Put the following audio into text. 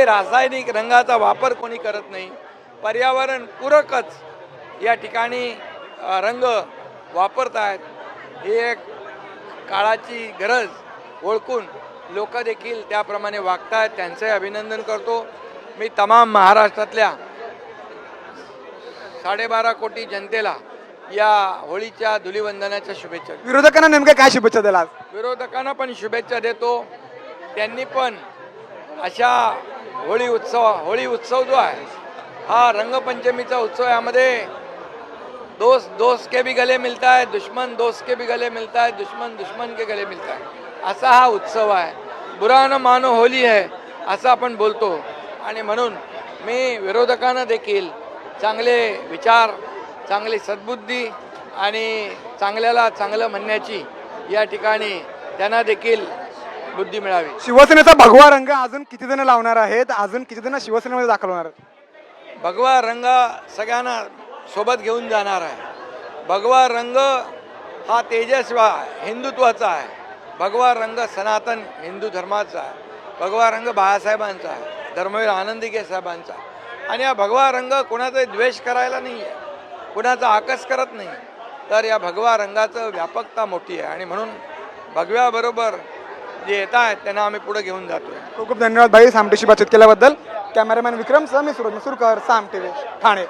कुठल्याही रासायनिक रंगाचा वापर कोणी करत नाही. पर्यावरण पूरकच या ठिकाणी रंग वापरत आहेत. ही एक काळाची गरज ओळखून लोक देखील त्याप्रमाणे वागत आहेत. त्यांचे अभिनंदन करतो. मी तमाम महाराष्ट्रातल्या 12.5 कोटी जनतेला या होळीच्या धुलीवंदनाच्या शुभेच्छा. विरोधकांना नेमक्या काय शुभेच्छा द्याल आज? विरोधकांना पण शुभेच्छा देतो. त्यांनी पण अशा होळी उत्सव जो आहे हा रंगपंचमीचा उत्सव. यामध्ये दोस्त के भी गले मिलता है, दुश्मन दोस्त के भी गले मिलता है, दुश्मन दुश्मन के गले मिलता है, असा हा उत्सव आहे. बुरा न मानो होली है असं आपण बोलतो. आणि म्हणून मी विरोधकांना देखील चांगले विचार, चांगली सद्बुद्धी आणि चांगल्याला चांगलं म्हणण्याची या ठिकाणी त्यांना देखील बुद्धी मिळावी. शिवसेनेचा भगवा रंग अजून किती जण लावणार आहेत? अजून किती जण शिवसेनेमध्ये दाखल होणार आहेत? भगवा रंग सगळ्यांना सोबत घेऊन जाणार आहे. भगवा रंग हा तेजस्वी हिंदुत्वाचा आहे. भगवा रंग सनातन हिंदू धर्माचा आहे. भगवा रंग बाळासाहेबांचा आहे, धर्मवीर आनंदीके साहेबांचा. आणि हा भगवा रंग कोणाचा द्वेष करायला नाही आहे, कुणाचा आकस करत नाही. तर या भगवा रंगाचं व्यापकता मोठी आहे आणि म्हणून भगव्याबरोबर जे येत आहेत त्यांना आम्ही पुढे घेऊन जातोय. खूप खूप धन्यवाद भाई साम टीव्हीशी बातचीत केल्याबद्दल. कॅमेरामॅन विक्रम सह मी सूरज मसूरकर, साम टीव्ही ठाणे.